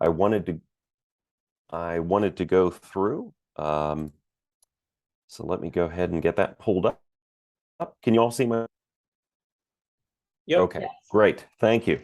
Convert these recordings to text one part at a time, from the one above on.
I wanted to go through. So let me go ahead and get that pulled up. Can you all see my? Yep. Okay, Yes. great. Thank you.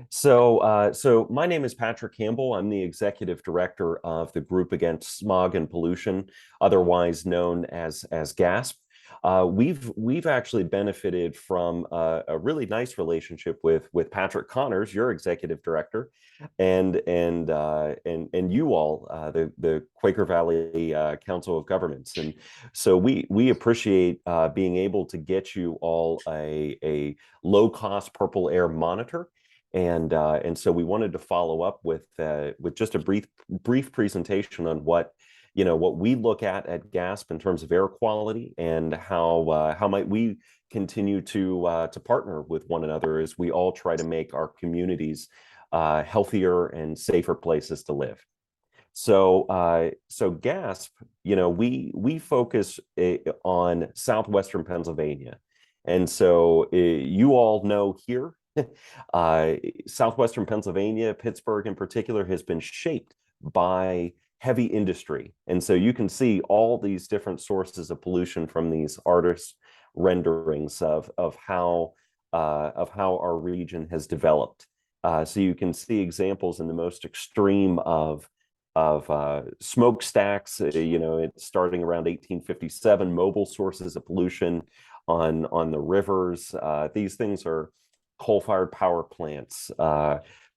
So my name is Patrick Campbell. I'm the executive director of the Group Against Smog and Pollution, otherwise known as GASP. We've actually benefited from a really nice relationship with Patrick Connors, your executive director, and you all, the Quaker Valley Council of Governments. And so we appreciate being able to get you all a low-cost purple air monitor. And so we wanted to follow up with just a brief presentation on what we look at GASP in terms of air quality, and how might we continue to partner with one another as we all try to make our communities healthier and safer places to live. So GASP, we focus on southwestern Pennsylvania, and so you all know here. Southwestern Pennsylvania, Pittsburgh in particular, has been shaped by heavy industry. And so you can see all these different sources of pollution from these artists' renderings of how our region has developed. So you can see examples in the most extreme of smokestacks, it's starting around 1857, mobile sources of pollution on the rivers. These things are coal-fired power plants,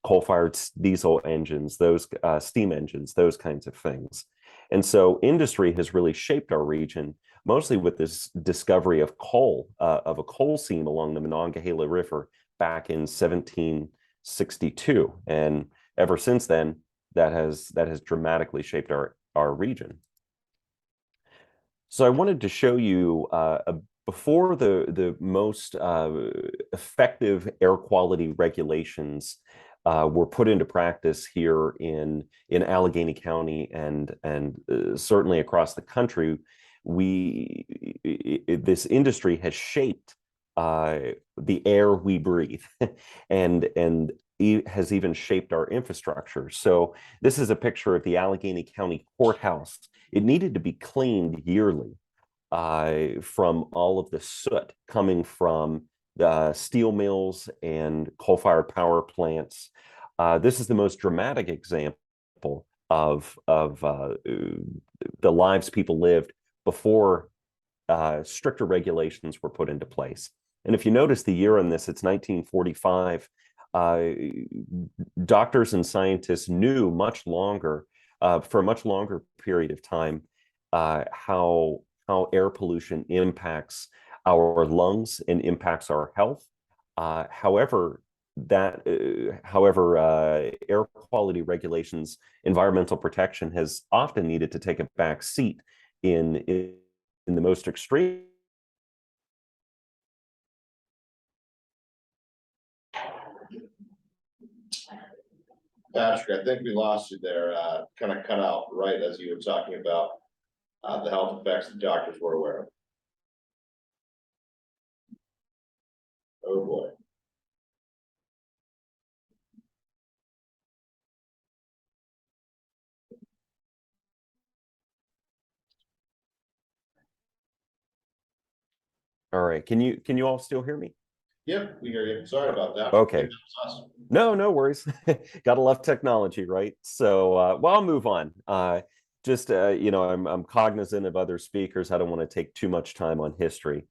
coal-fired diesel engines, those steam engines, those kinds of things. And so industry has really shaped our region, mostly with this discovery of coal, of a coal seam along the Monongahela River back in 1762. And ever since then, that has dramatically shaped our region. So I wanted to show you before the most effective air quality regulations were put into practice here in Allegheny County and certainly across the country, this industry has shaped the air we breathe, and it has even shaped our infrastructure. So this is a picture of the Allegheny County Courthouse. It needed to be cleaned yearly from all of the soot coming from the steel mills and coal-fired power plants. This is the most dramatic example of the lives people lived before stricter regulations were put into place. And if you notice the year on this, it's 1945. Doctors and scientists knew much longer, for a much longer period of time, how air pollution impacts our lungs and impacts our health. However, air quality regulations, environmental protection has often needed to take a back seat in the most extreme. Patrick, I think we lost you there. Kind of cut out right as you were talking about the health effects the doctors were aware of. Oh boy. All right, can you all still hear me? Yep, we hear you. Sorry about that. Okay. No worries. Gotta love technology, right? So, well, I'll move on. I'm cognizant of other speakers. I don't want to take too much time on history.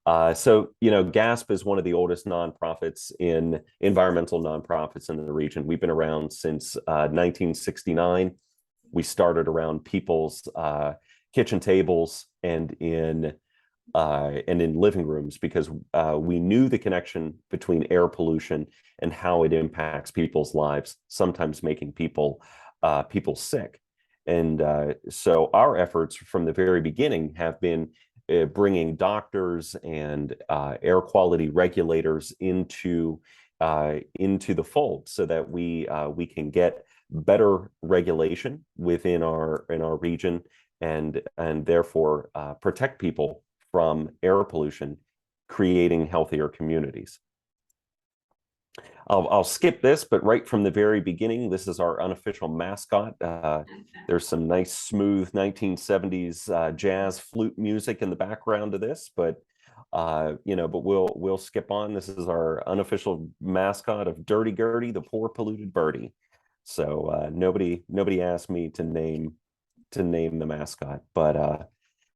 So, GASP is one of the oldest environmental nonprofits in the region. We've been around since 1969. We started around people's kitchen tables and in living rooms, because we knew the connection between air pollution and how it impacts people's lives, sometimes making people sick. And so our efforts from the very beginning have been bringing doctors and air quality regulators into the fold, so that we can get better regulation within our region, and therefore protect people from air pollution, creating healthier communities. I'll skip this, but right from the very beginning, this is our unofficial mascot. There's some nice, smooth 1970s jazz flute music in the background of this, but but we'll skip on. This is our unofficial mascot of Dirty Gertie, the poor polluted birdie. So nobody asked me to name the mascot, but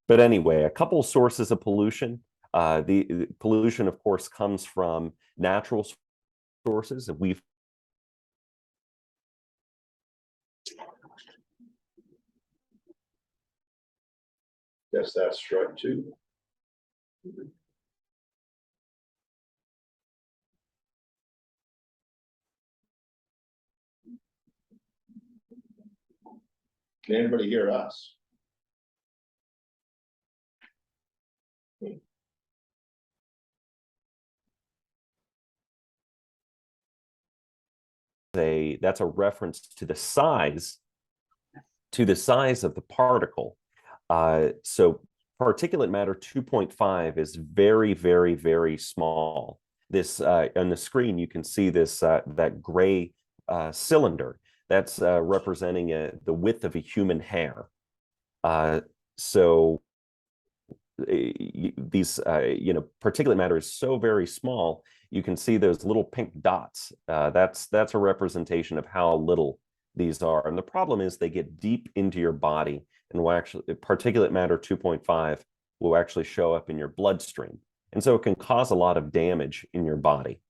anyway, a couple sources of pollution. The pollution, of course, comes from natural sources. We've Guess that's strike two. Can anybody hear us? that's a reference to the size of the particle. So particulate matter 2.5 is very, very, very small. This on the screen, you can see this that gray cylinder. That's representing the width of a human hair. So these, particulate matter is so very small. You can see those little pink dots. That's a representation of how little these are. And the problem is they get deep into your body, and will actually, particulate matter 2.5 will actually show up in your bloodstream. And so it can cause a lot of damage in your body.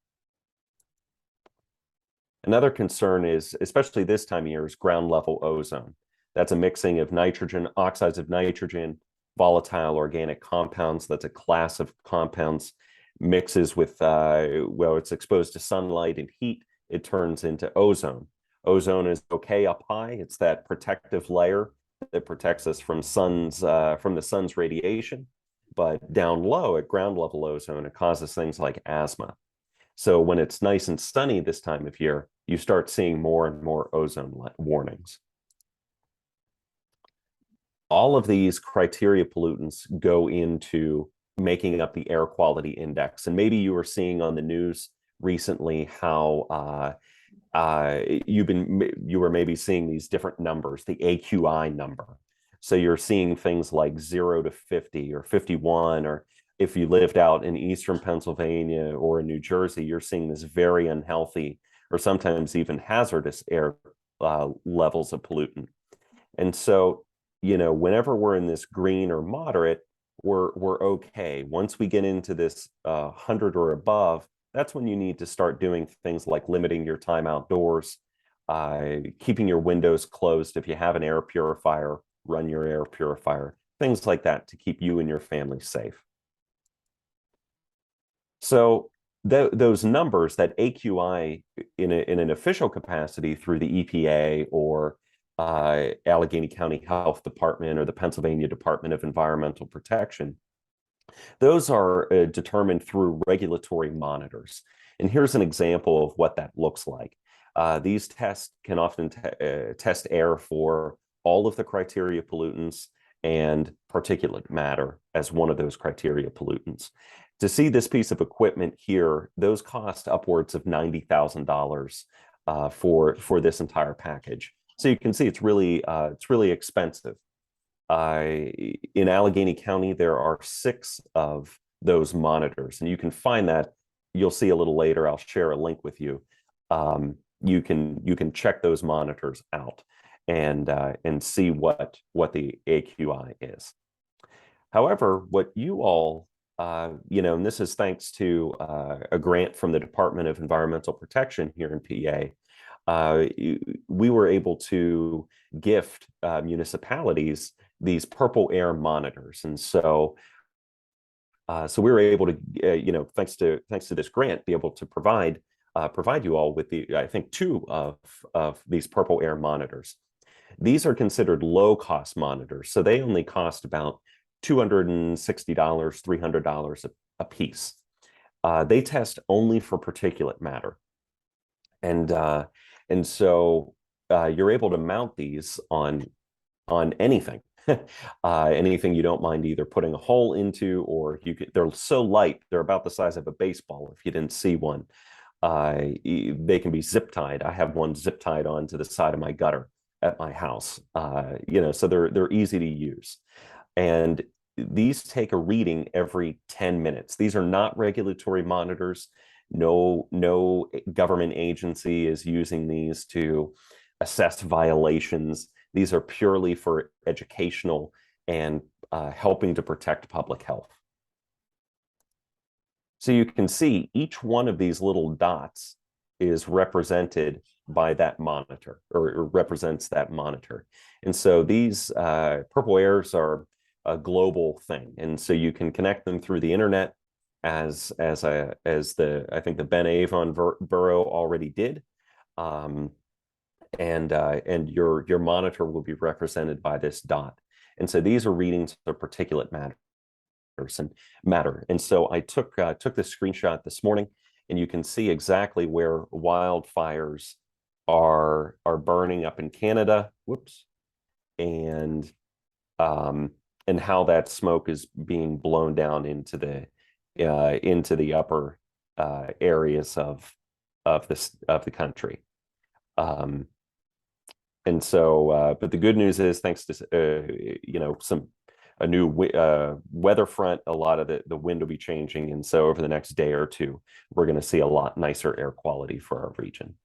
Another concern is, especially this time of year, is ground level ozone. That's a mixing of nitrogen, oxides of nitrogen, volatile organic compounds. That's a class of compounds, mixes with, it's exposed to sunlight and heat, it turns into ozone. Ozone is okay up high. It's that protective layer that protects us from the sun's radiation. But down low at ground level ozone, it causes things like asthma. So when it's nice and sunny this time of year, you start seeing more and more ozone warnings. All of these criteria pollutants go into making up the air quality index. And maybe you were seeing on the news recently how you were maybe seeing these different numbers, the AQI number. So you're seeing things like 0 to 50 or 51, or if you lived out in Eastern Pennsylvania or in New Jersey, you're seeing this very unhealthy or sometimes even hazardous air levels of pollutant. And so, whenever we're in this green or moderate, we're okay. Once we get into this 100 or above, that's when you need to start doing things like limiting your time outdoors, keeping your windows closed. If you have an air purifier, run your air purifier, things like that to keep you and your family safe. So those numbers, that AQI in an official capacity through the EPA or Allegheny County Health Department or the Pennsylvania Department of Environmental Protection, those are determined through regulatory monitors. And here's an example of what that looks like. These tests can often test air for all of the criteria pollutants and particulate matter as one of those criteria pollutants. To see this piece of equipment here, those cost upwards of $90,000 for this entire package. So you can see it's really expensive. In Allegheny County, there are 6 of those monitors, and you can find that. You'll see a little later. I'll share a link with you. You can check those monitors out and see what the AQI is. However, what you all and this is thanks to a grant from the Department of Environmental Protection here in PA. We were able to gift municipalities these purple air monitors, and so we were able to, thanks to this grant, be able to provide you all with I think 2 of these purple air monitors. These are considered low-cost monitors, so they only cost about $260, $300 a piece. They test only for particulate matter, and so you're able to mount these on anything, anything you don't mind either putting a hole into, or they're so light they're about the size of a baseball if you didn't see one. They can be zip tied. I have one zip tied onto the side of my gutter at my house. So they're easy to use. And these take a reading every 10 minutes. These are not regulatory monitors. No government agency is using these to assess violations. These are purely for educational and helping to protect public health. So you can see each one of these little dots is represented by that monitor, or represents that monitor. And so these purple airs are a global thing. And so you can connect them through the internet as I think the Ben Avon borough already did. And your monitor will be represented by this dot. And so these are readings of particulate matter. And so I took this screenshot this morning, and you can see exactly where wildfires are burning up in Canada. Whoops. And how that smoke is being blown down into the upper areas of the country. And so, but the good news is, thanks to a new weather front, a lot of the wind will be changing, and so over the next day or two, we're going to see a lot nicer air quality for our region.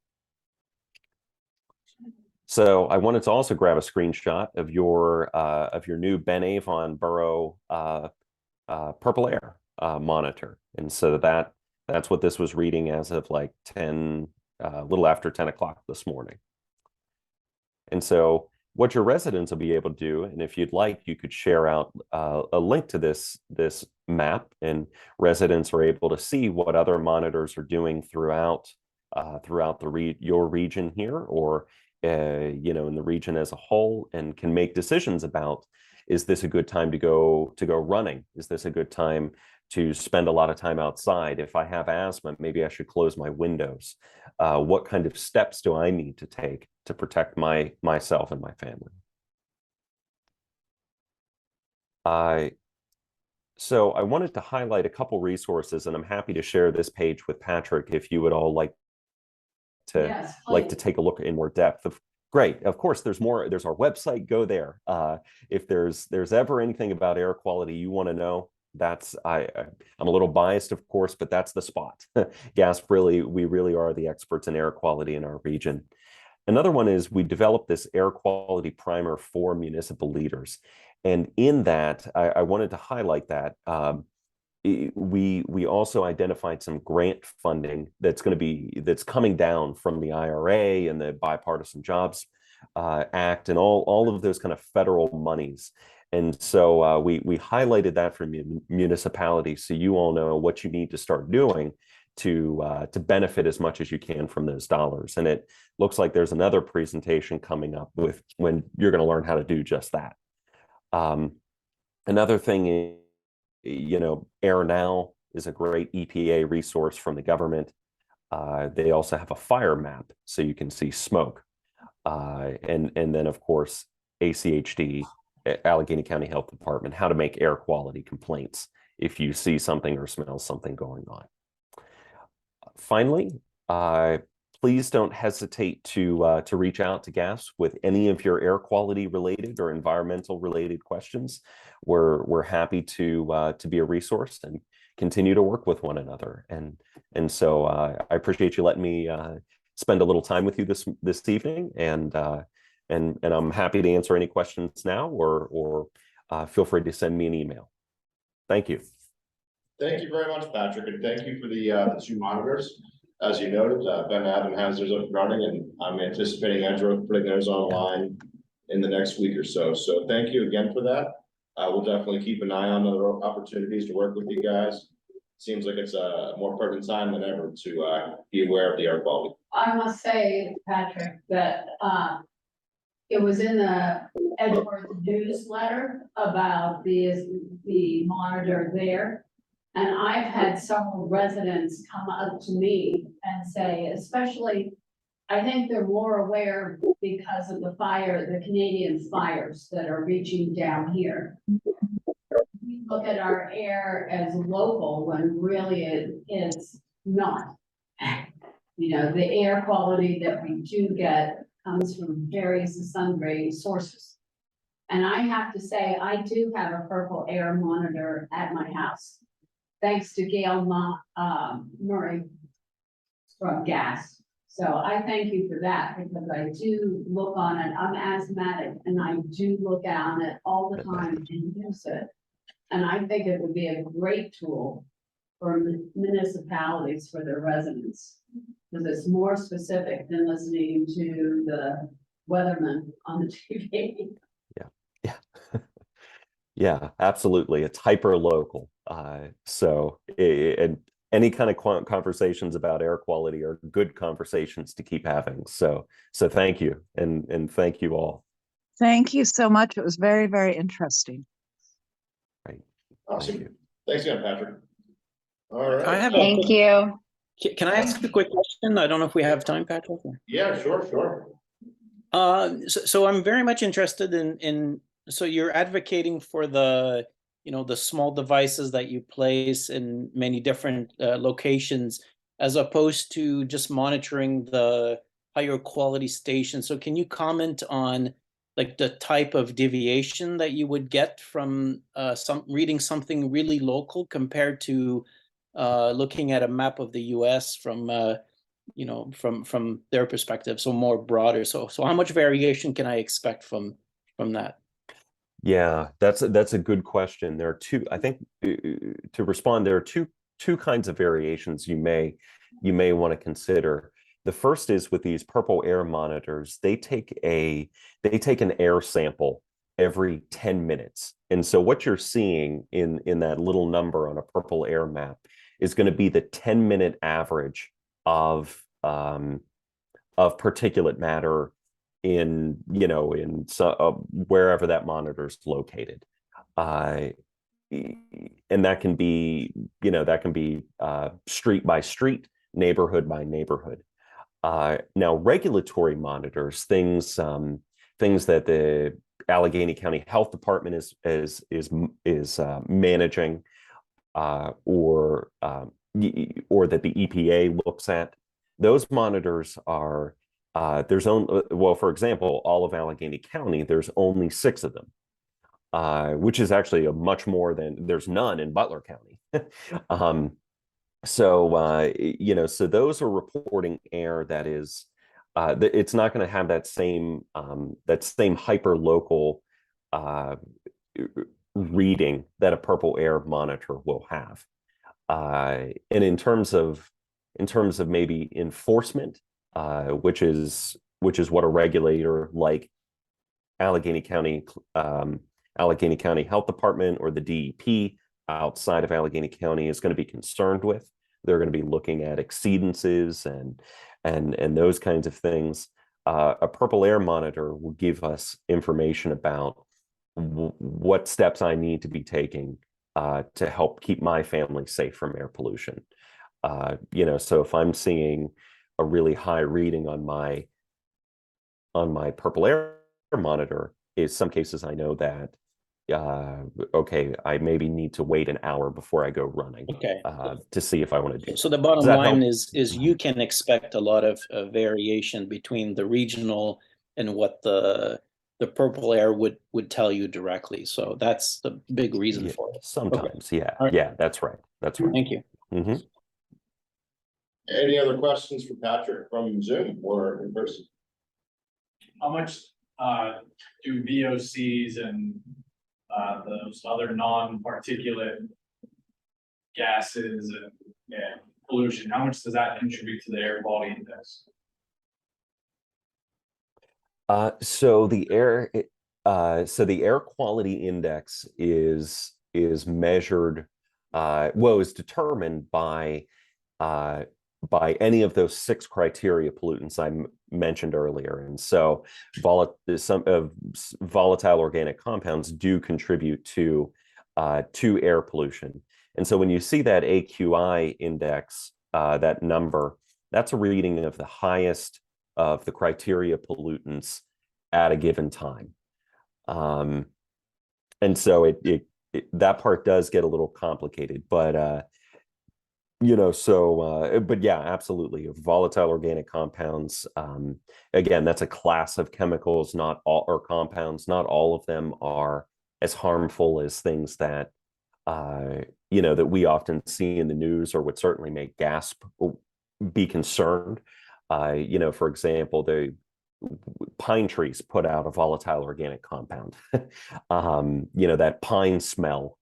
So I wanted to also grab a screenshot of your new Ben Avon borough purple air monitor, and so that's what this was reading as of like a little after 10 o'clock this morning. And so what your residents will be able to do, and if you'd like, you could share out a link to this map, and residents are able to see what other monitors are doing throughout your region here, or in the region as a whole, and can make decisions about, is this a good time to go running? Is this a good time to spend a lot of time outside? If I have asthma, maybe I should close my windows. What kind of steps do I need to take to protect myself and my family? So I wanted to highlight a couple resources, and I'm happy to share this page with Patrick if you would all like to take a look in more depth. Great. Of course, there's more. There's our website. Go there. If there's ever anything about air quality you want to know, I'm a little biased, of course, but that's the spot. We really are the experts in air quality in our region. Another one is we developed this air quality primer for municipal leaders. And in that, I wanted to highlight that we also identified some grant funding that's coming down from the IRA and the Bipartisan Jobs Act and all of those kind of federal monies. And so we highlighted that for municipalities, so you all know what you need to start doing to benefit as much as you can from those dollars. And it looks like there's another presentation coming up when you're going to learn how to do just that. Another thing is, Air Now is a great EPA resource from the government. They also have a fire map, so you can see smoke. And then, of course, ACHD, Allegheny County Health Department, how to make air quality complaints if you see something or smell something going on. Finally, please don't hesitate to reach out to GASP with any of your air quality related or environmental related questions. We're happy to be a resource and continue to work with one another. And so I appreciate you letting me spend a little time with you this evening. And I'm happy to answer any questions now, or feel free to send me an email. Thank you. Thank you very much, Patrick, and thank you for the 2 monitors. As you noted, Ben Avon has theirs up and running, and I'm anticipating Edgeworth putting theirs online in the next week or so. So thank you again for that. We'll definitely keep an eye on other opportunities to work with you guys. Seems like it's a more pertinent time than ever to be aware of the air quality. I must say, Patrick, that it was in the Edgeworth newsletter about the monitor there. And I've had several residents come up to me and say, especially, I think they're more aware because of the Canadian fires that are reaching down here. We look at our air as local when really it is not. You know, the air quality that we do get comes from various and sundry sources. And I have to say, I do have a purple air monitor at my house, thanks to Gail Murray from gas. So I thank you for that, because I do look on it. I'm asthmatic and I do look on it all the time and use it. And I think it would be a great tool for municipalities for their residents. Because it's more specific than listening to the weatherman on the TV. Yeah. Yeah, absolutely. It's hyper local. And any kind of conversations about air quality are good conversations to keep having. So thank you, and thank you all. Thank you so much. It was very, very interesting. Right. Awesome. Thank you. Thanks again, Patrick. All right. I have Thank you. Can I ask a quick question? I don't know if we have time, Patrick. Yeah, sure. So I'm very much interested in so you're advocating for the the small devices that you place in many different locations, as opposed to just monitoring the higher quality stations. So can you comment on like the type of deviation that you would get from reading something really local compared to looking at a map of the US from from their perspective, so more broader? So how much variation can I expect from that? Yeah, that's a good question. There are two, I think, to respond, there are two kinds of variations you may want to consider. The first is with these purple air monitors, they take an air sample every 10 minutes. And so what you're seeing in that little number on a purple air map is going to be the 10-minute average of particulate matter in wherever that monitor is located, and that can be street by street, neighborhood by neighborhood. Now, regulatory monitors, things that the Allegheny County Health Department is managing, or that the EPA looks at. Those monitors are for example, all of Allegheny County, there's only 6 of them, which is actually a much more than there's none in Butler County. So those are reporting air that is, it's not going to have that same hyper local reading that a purple air monitor will have. And in terms of maybe enforcement, which is what a regulator like Allegheny County Health Department or the DEP outside of Allegheny County is going to be concerned with. They're going to be looking at exceedances and those kinds of things. A purple air monitor will give us information about what steps I need to be taking to help keep my family safe from air pollution. So if I'm seeing a really high reading on my purple air monitor, in some cases I know that okay, I maybe need to wait an hour before I go running, to see if I want to do. So the bottom line help? is you can expect a lot of variation between the regional and what the purple air would tell you directly. So that's the big reason for it. Sometimes, Okay. yeah, Right. yeah, that's right. Thank you. Mm-hmm. Any other questions for Patrick from Zoom or in person? How much do VOCs and those other non-particulate gases and pollution, how much does that contribute to the air quality index? So the air quality index is measured, is determined by any of those 6 criteria pollutants I mentioned earlier. And so some volatile organic compounds do contribute to air pollution. And so when you see that AQI index, that number, that's a reading of the highest of the criteria pollutants at a given time. And so that part does get a little complicated, but but yeah, absolutely. Volatile organic compounds. Again, that's a class of chemicals, not all, or compounds. Not all of them are as harmful as things that, that we often see in the news, or would certainly make GASP be concerned. For example, the pine trees put out a volatile organic compound. That pine smell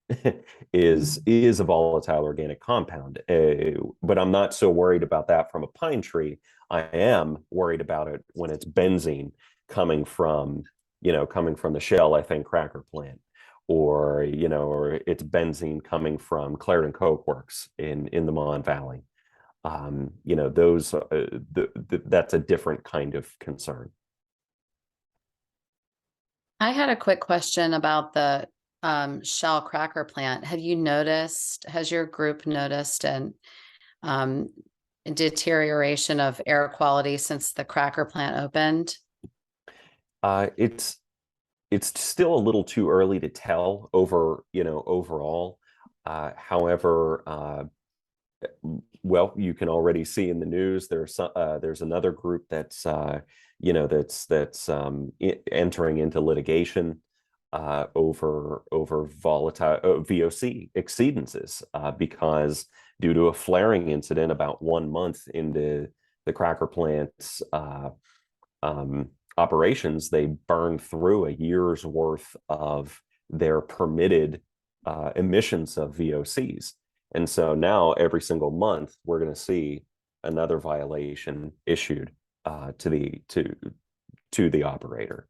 is a volatile organic compound. But I'm not so worried about that from a pine tree. I am worried about it when it's benzene coming from the Shell, I think, cracker plant, or it's benzene coming from Clarendon Coke Works in the Mon Valley. Those that's a different kind of concern. I had a quick question about the Shell cracker plant. Has your group noticed an deterioration of air quality since the cracker plant opened? It's still a little too early to tell overall. However, well, you can already see in the news there's another group that's entering into litigation over volatile VOC exceedances because due to a flaring incident about 1 month into the cracker plant's operations, they burned through a year's worth of their permitted emissions of VOCs. And so now every single month, we're going to see another violation issued to the operator.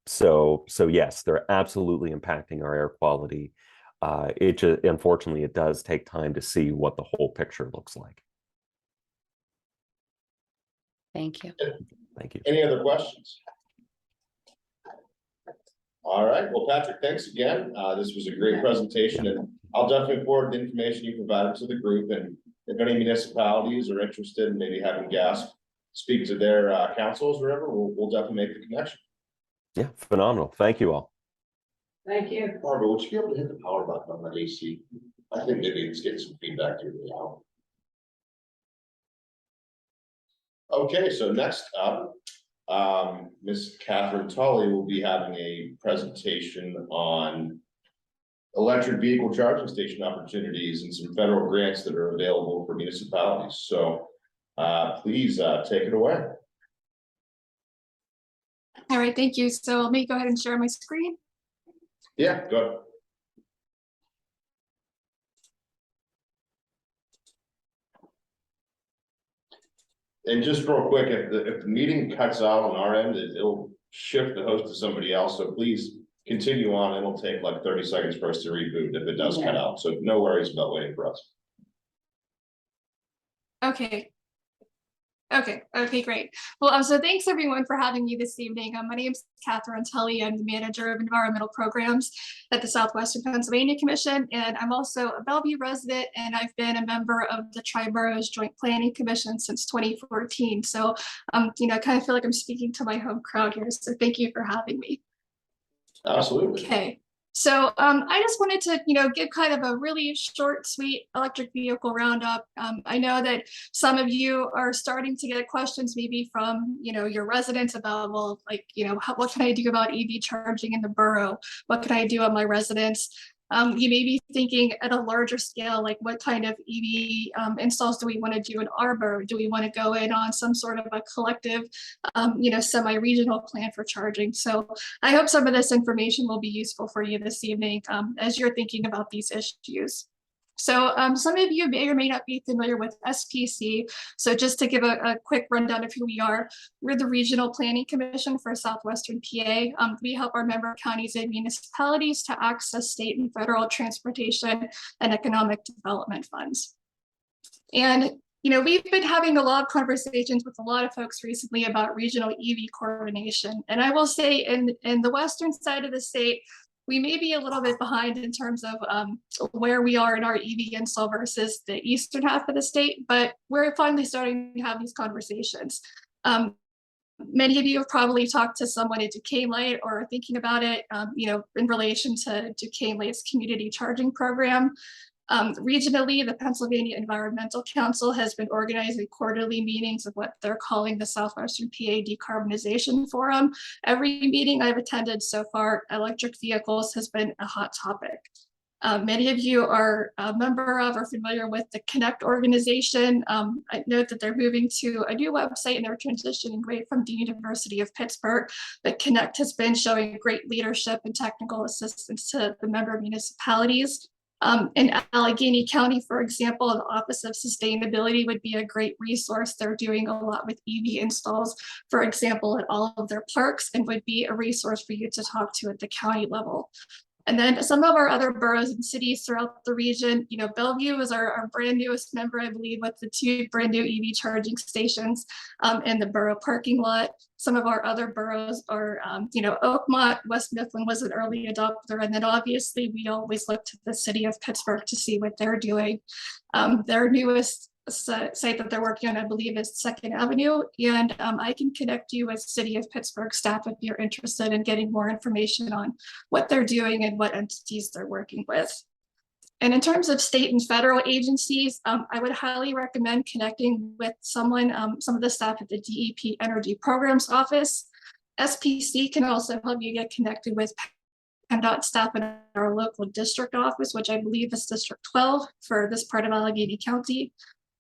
So yes, they're absolutely impacting our air quality. Unfortunately, it does take time to see what the whole picture looks like. Thank you. Thank you. Any other questions? All right. Well, Patrick, thanks again. This was a great presentation, and I'll definitely forward the information you provided to the group. And if any municipalities are interested in maybe having GASP speak to their councils or whatever, we'll definitely make the connection. Yeah, phenomenal. Thank you all. Thank you. Barbara, would you be able to hit the power button on that AC? I think maybe it's getting some feedback here now. Okay, so next up, Ms. Catherine Tully will be having a presentation on electric vehicle charging station opportunities and some federal grants that are available for municipalities. So please take it away. All right, thank you. So let me go ahead and share my screen. Yeah, go ahead. And just real quick, if the meeting cuts out on our end, it'll shift the host to somebody else. So please continue on. It'll take like 30 seconds for us to reboot if it does cut out. So no worries about waiting for us. Okay. Okay, great. Well, so thanks everyone for having me this evening. My name is Catherine Tully. I'm the manager of environmental programs at the Southwestern Pennsylvania Commission, and I'm also a Bellevue resident, and I've been a member of the Tri-Boroughs Joint Planning Commission since 2014. So, I kind of feel like I'm speaking to my home crowd here. So thank you for having me. Absolutely. Okay. So I just wanted to, give kind of a really short, sweet electric vehicle roundup. I know that some of you are starting to get questions maybe from, your residents about, well, like, what can I do about EV charging in the borough? What can I do on my residence? You may be thinking at a larger scale, like what kind of EV installs do we want to do in our borough? Do we want to go in on some sort of a collective, semi-regional plan for charging? So I hope some of this information will be useful for you this evening as you're thinking about these issues. So some of you may or may not be familiar with SPC. So just to give a quick rundown of who we are, we're the Regional Planning Commission for Southwestern PA. We help our member counties and municipalities to access state and federal transportation and economic development funds. And we've been having a lot of conversations with a lot of folks recently about regional EV coordination. And I will say in the western side of the state, we may be a little bit behind in terms of where we are in our EV install versus the eastern half of the state, but we're finally starting to have these conversations. Many of you have probably talked to someone at Duquesne Light or are thinking about it, in relation to Duquesne Light's community charging program. Regionally, the Pennsylvania Environmental Council has been organizing quarterly meetings of what they're calling the Southwestern PA Decarbonization Forum. Every meeting I've attended so far, electric vehicles has been a hot topic. Many of you are a member of or familiar with the Connect organization. I note that they're moving to a new website and they're transitioning away from the University of Pittsburgh. But Connect has been showing great leadership and technical assistance to the member municipalities. In Allegheny County, for example, the Office of Sustainability would be a great resource. They're doing a lot with EV installs, for example, at all of their parks, and would be a resource for you to talk to at the county level. And then some of our other boroughs and cities throughout the region, you know, Bellevue is our brand newest member, I believe, with the 2 brand new EV charging stations in the borough parking lot. Some of our other boroughs are, you know, Oakmont, West Mifflin was an early adopter. And then obviously we always look to the city of Pittsburgh to see what they're doing. Their newest site that they're working on, I believe, is 2nd Avenue. And I can connect you with City of Pittsburgh staff if you're interested in getting more information on what they're doing and what entities they're working with. And in terms of state and federal agencies, I would highly recommend connecting with someone, some of the staff at the DEP Energy Programs Office. SPC can also help you get connected with PennDOT staff in our local district office, which I believe is District 12 for this part of Allegheny County.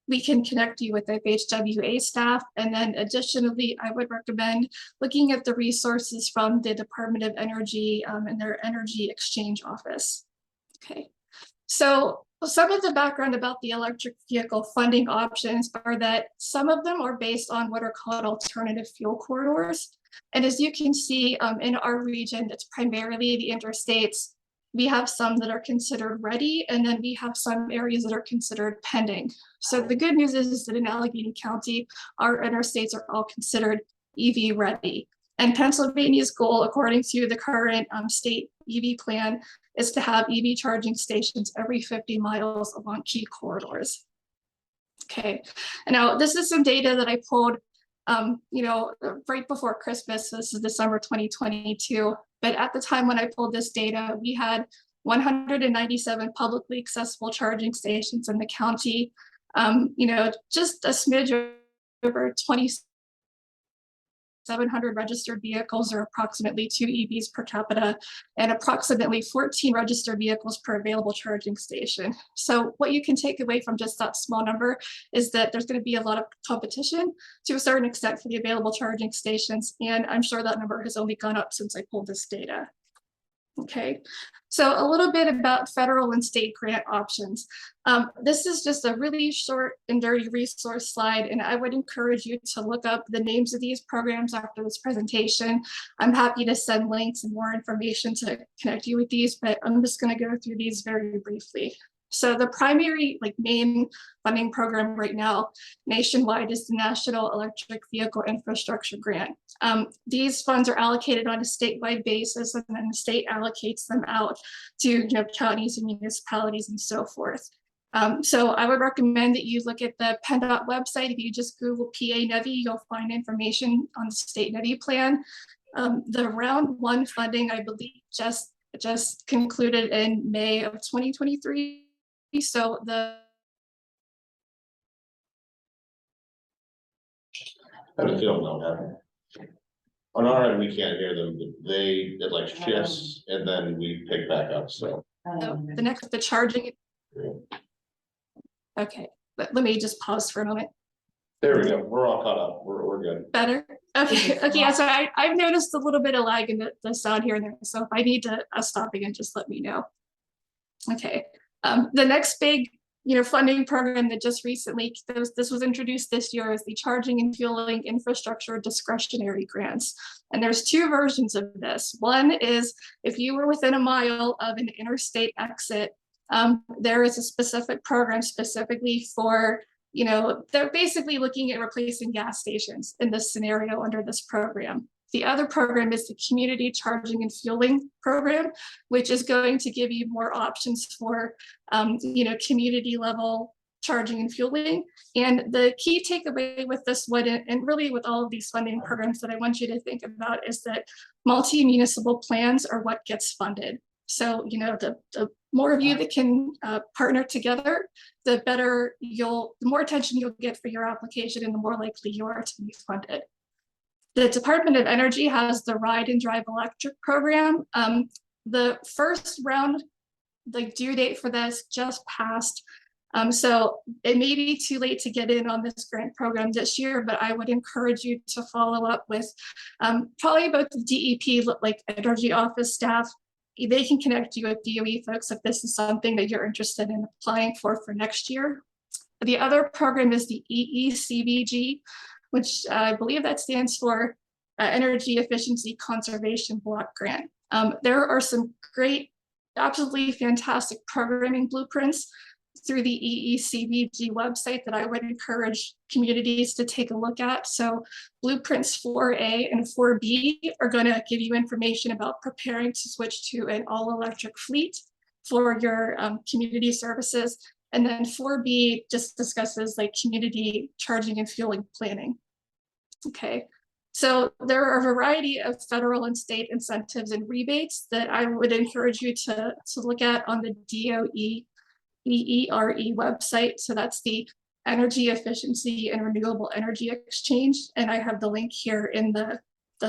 We can connect you with FHWA staff. And then additionally, I would recommend looking at the resources from the Department of Energy and their Energy Exchange Office. Okay, so some of the background about the electric vehicle funding options are that some of them are based on what are called alternative fuel corridors. And as you can see in our region, it's primarily the interstates. We have some that are considered ready, and then we have some areas that are considered pending. So the good news is that in Allegheny County, our interstates are all considered EV ready. And Pennsylvania's goal, according to the current state EV plan, is to have EV charging stations every 50 miles along key corridors. Okay, and now this is some data that I pulled you know, right before Christmas. This is December 2022. But at the time when I pulled this data, we had 197 publicly accessible charging stations in the county. You know, just a smidge over 2,700 registered vehicles, or approximately 2 EVs per capita, and approximately 14 registered vehicles per available charging station. So what you can take away from just that small number is that there's going to be a lot of competition to a certain extent for the available charging stations. And I'm sure that number has only gone up since I pulled this data. Okay, so a little bit about federal and state grant options. This is just a really short and dirty resource slide, and I would encourage you to look up the names of these programs after this presentation. I'm happy to send links and more information to connect you with these, but I'm just going to go through these very briefly. So the primary main funding program right now nationwide is the National Electric Vehicle Infrastructure Grant. These funds are allocated on a statewide basis, and then the state allocates them out to counties and municipalities and so forth. So I would recommend that you look at the PennDOT website. If you just Google PA NEVI, you'll find information on the state NEVI plan. The round 1 funding, I believe, just concluded in May of 2023. So I don't know. On our end, we can't hear them. It like shifts and then we pick back up. So the charging. Okay, let me just pause for a moment. There we go. We're all caught up. We're good. Better. Okay. Okay. Yeah. So I've noticed a little bit of lag in the sound here and there. So if I need to stop again, just let me know. Okay. The next big funding program that just recently, this was introduced this year, is the Charging and Fueling Infrastructure Discretionary Grants. And there's 2 versions of this. One is if you were within a mile of an interstate exit, there is a specific program specifically for, they're basically looking at replacing gas stations in this scenario under this program. The other program is the Community Charging and Fueling Program, which is going to give you more options for, community level charging and fueling. And the key takeaway with this one, and really with all of these funding programs that I want you to think about, is that multi-municipal plans are what gets funded. So, the more of you that can partner together, the more attention you'll get for your application and the more likely you are to be funded. The Department of Energy has the Ride and Drive Electric program. The first round, the due date for this just passed. So it may be too late to get in on this grant program this year, but I would encourage you to follow up with probably both the DEP, like energy office staff. They can connect you with DOE folks if this is something that you're interested in applying for next year. The other program is the EECVG, which I believe that stands for Energy Efficiency Conservation Block Grant. There are some great, absolutely fantastic programming blueprints through the EECVG website that I would encourage communities to take a look at. So blueprints 4A and 4B are going to give you information about preparing to switch to an all-electric fleet for your community services. And then 4B just discusses like community charging and fueling planning. Okay, so there are a variety of federal and state incentives and rebates that I would encourage you to look at on the DOE EERE website. So that's the Energy Efficiency and Renewable Energy Exchange. And I have the link here in the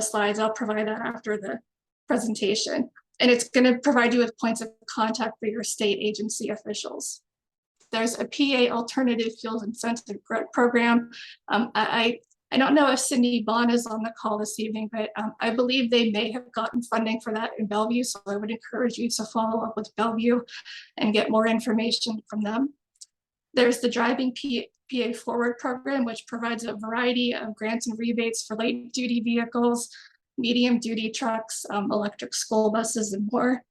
slides. I'll provide that after the presentation. And it's going to provide you with points of contact for your state agency officials. There's a PA Alternative Fuels Incentive Program. I don't know if Cindy Bond is on the call this evening, but I believe they may have gotten funding for that in Bellevue. So I would encourage you to follow up with Bellevue and get more information from them. There's the Driving PA Forward program, which provides a variety of grants and rebates for light duty vehicles, medium duty trucks, electric school buses, and more.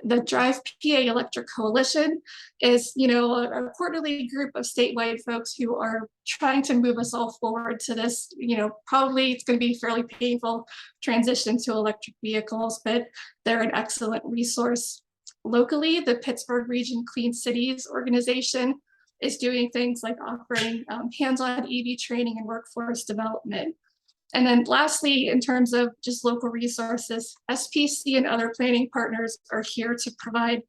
The Drive PA Electric Coalition is, a quarterly group of statewide folks who are trying to move us all forward to this, probably it's going to be a fairly painful transition to electric vehicles, but they're an excellent resource. Locally, the Pittsburgh Region Clean Cities organization is doing things like offering hands-on EV training and workforce development. And then lastly, in terms of just local resources, SPC and other planning partners are here to provide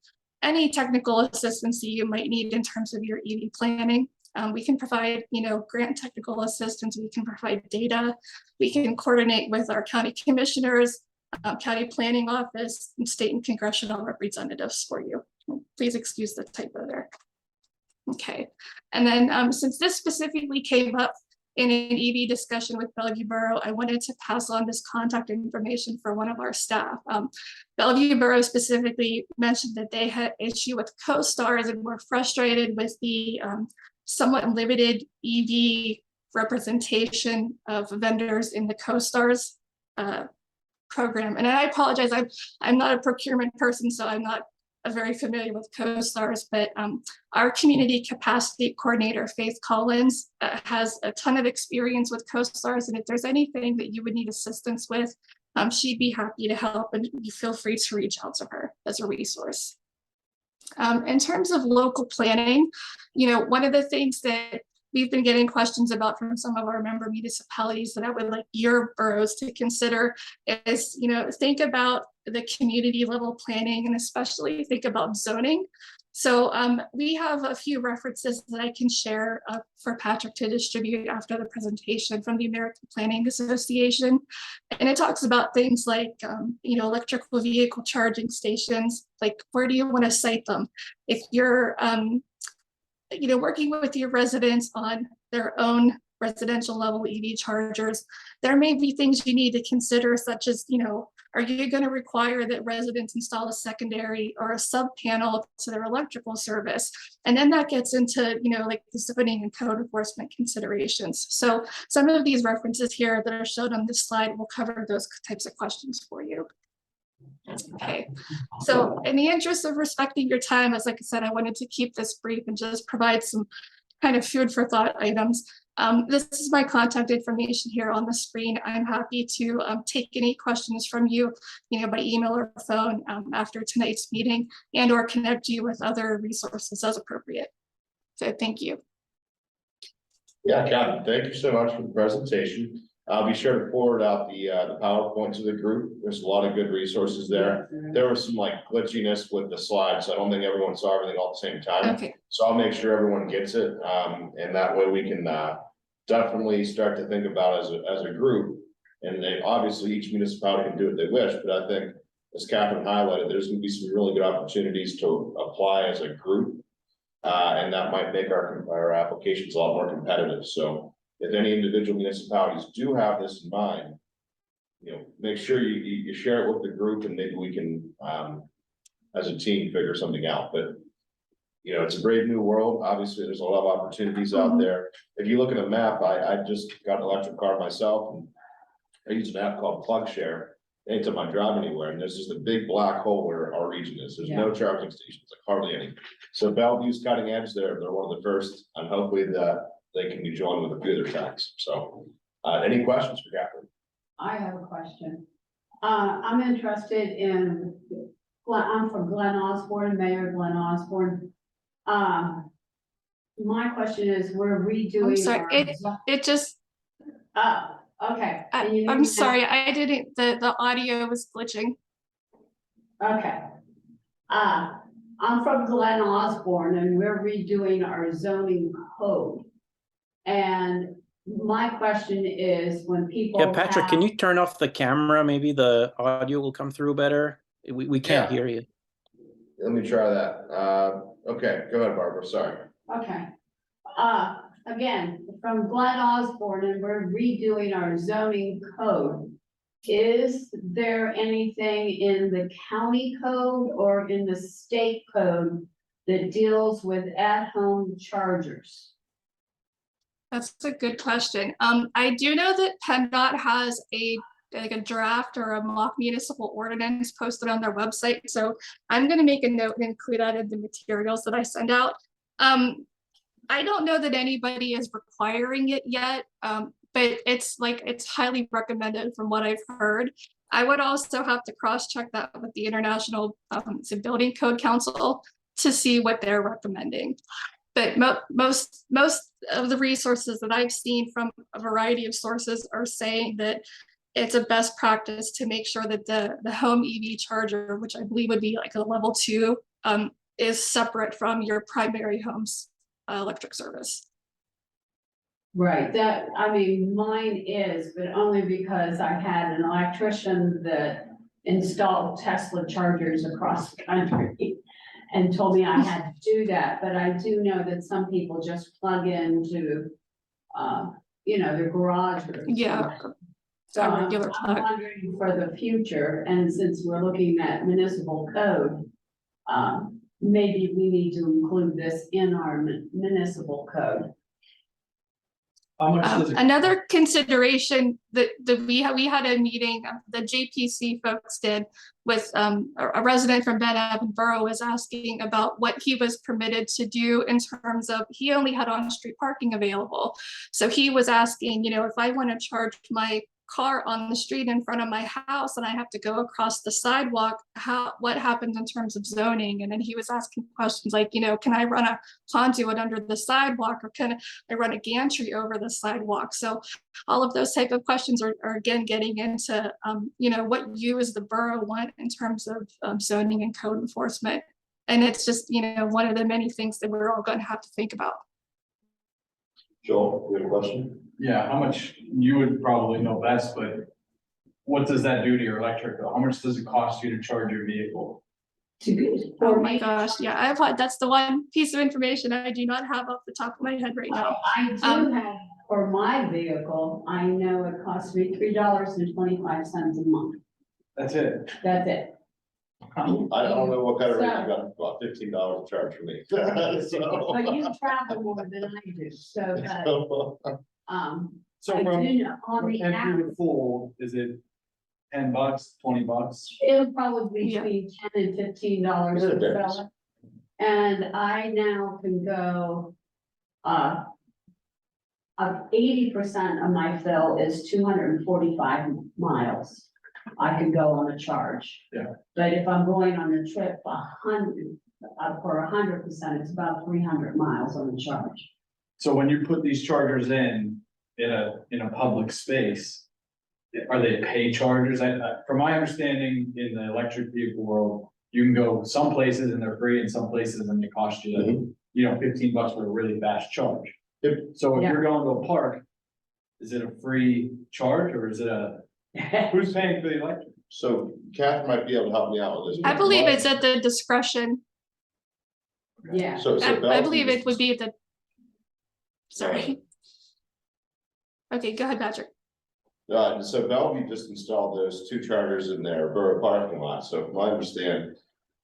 any technical assistance that you might need in terms of your EV planning. We can provide, grant technical assistance. We can provide data. We can coordinate with our county commissioners, county planning office, and state and congressional representatives for you. Please excuse the typo there. Okay, and then since this specifically came up in an EV discussion with Bellevue Borough, I wanted to pass on this contact information for one of our staff. Bellevue Borough specifically mentioned that they had issue with co-stars and were frustrated with the somewhat limited EV representation of vendors in the co-stars program. And I apologize, I'm not a procurement person, so I'm not very familiar with co-stars, but our community capacity coordinator, Faith Collins, has a ton of experience with co-stars. And if there's anything that you would need assistance with, she'd be happy to help, and you feel free to reach out to her as a resource. In terms of local planning, one of the things that we've been getting questions about from some of our member municipalities that I would like your boroughs to consider is, think about the community level planning and especially think about zoning. So we have a few references that I can share for Patrick to distribute after the presentation from the American Planning Association. And it talks about things like, electrical vehicle charging stations, like where do you want to site them? If you're, working with your residents on their own residential level EV chargers, there may be things you need to consider, such as, are you going to require that residents install a secondary or a sub panel to their electrical service? And then that gets into, like the zoning and code enforcement considerations. So some of these references here that are shown on this slide will cover those types of questions for you. Okay, so in the interest of respecting your time, as like I said, I wanted to keep this brief and just provide some kind of food for thought items. This is my contact information here on the screen. I'm happy to take any questions from you, by email or phone after tonight's meeting, and or connect you with other resources as appropriate. So thank you. Yeah, Kat, thank you so much for the presentation. I'll be sure to forward out the PowerPoint to the group. There's a lot of good resources there. There was some like glitchiness with the slides, so I don't think everyone saw everything all at the same time. Okay. So I'll make sure everyone gets it, and that way we can definitely start to think about as a group. And they obviously each municipality can do what they wish, but I think as Catherine highlighted, there's going to be some really good opportunities to apply as a group, and that might make our applications a lot more competitive. So if any individual municipalities do have this in mind, you know, make sure you share it with the group, and maybe we can, as a team, figure something out. But you know, it's a brave new world. Obviously, there's a lot of opportunities out there. If you look at a map, I just got an electric car myself, and I use an app called PlugShare. Anytime I drive anywhere, and there's just a big black hole where our region is. There's no charging stations, like hardly any. So Bellevue's cutting edge there. They're one of the first, and hopefully that they can be joined with a few other towns. So, any questions for Catherine? I have a question. I'm interested in, I'm from Glen Osborne, Mayor Glen Osborne. My question is, we're redoing. I'm sorry, it just, okay. Can you hear I'm me now? sorry, I didn't, the audio was glitching. Okay. I'm from Glen Osborne, and we're redoing our zoning code. And my question is, when people. Yeah, Patrick, can you turn off the camera? Maybe the audio will come through better. We can't hear you. Let me try that. Okay, go ahead, Barbara. Sorry. Okay. Again, from Glen Osborne, and we're redoing our zoning code. Is there anything in the county code or in the state code that deals with at-home chargers? That's a good question. I do know that PennDOT has a draft or a mock municipal ordinance posted on their website. So I'm going to make a note and include that in the materials that I send out. I don't know that anybody is requiring it yet, but it's highly recommended from what I've heard. I would also have to cross-check that with the International Building Code Council to see what they're recommending. But most of the resources that I've seen from a variety of sources are saying that it's a best practice to make sure that the home EV charger, which I believe would be like a level 2, is separate from your primary home's electric service. Right, I mean, mine is, but only because I had an electrician that installed Tesla chargers across the country and told me I had to do that, but I do know that some people just plug into, their garage. Yeah. So I'm regular plug. wondering for the future, and since we're looking at municipal code, maybe we need to include this in our municipal code. How much does it? Another consideration that we had a meeting the JPC folks did with a resident from Ben Avon Borough was asking about what he was permitted to do in terms of he only had on-street parking available. So he was asking, if I want to charge my car on the street in front of my house and I have to go across the sidewalk, what happens in terms of zoning? And then he was asking questions like, can I run a conduit under the sidewalk, or can I run a gantry over the sidewalk? So all of those type of questions are again getting into what you as the borough want in terms of zoning and code enforcement. And it's just one of the many things that we're all going to have to think about. Joel, you have a question? Yeah, how much, you would probably know best, but what does that do to your electric bill? How much does it cost you to charge your vehicle? Oh my gosh, yeah, that's the one piece of information I do not have off the top of my head right now. I do have, for my vehicle, I know it costs me $3.25 a month. That's it. That's it. I don't know what kind of rate you got, about $15 to charge for me. So- But you travel more than I do, so that, So I from do know on the app, empty to full, is it $10, $20? it'll probably be Yeah. between $10 and $15 It to varies. fill it. And I now can go, 80% of my fill is 245 miles. I can go on a charge. Yeah. But if I'm going on a trip, 100, for 100%, it's about 300 miles on the charge. So when you put these chargers in, in a public space, are they pay chargers? From my understanding, in the electric vehicle world, you can go some places and they're free, and some places and they cost you, $15 for a really fast charge. Yep. So if Yeah. you're going to a park, is it a free charge or is it who's paying for the electric? So Kath might be able to help me out with this. I believe it's at the discretion. Yeah. So I Bellevue believe it would just- be at the. Sorry. Okay, go ahead, Patrick. So Bellevue just installed those 2 chargers in their borough parking lot, so from what I understand,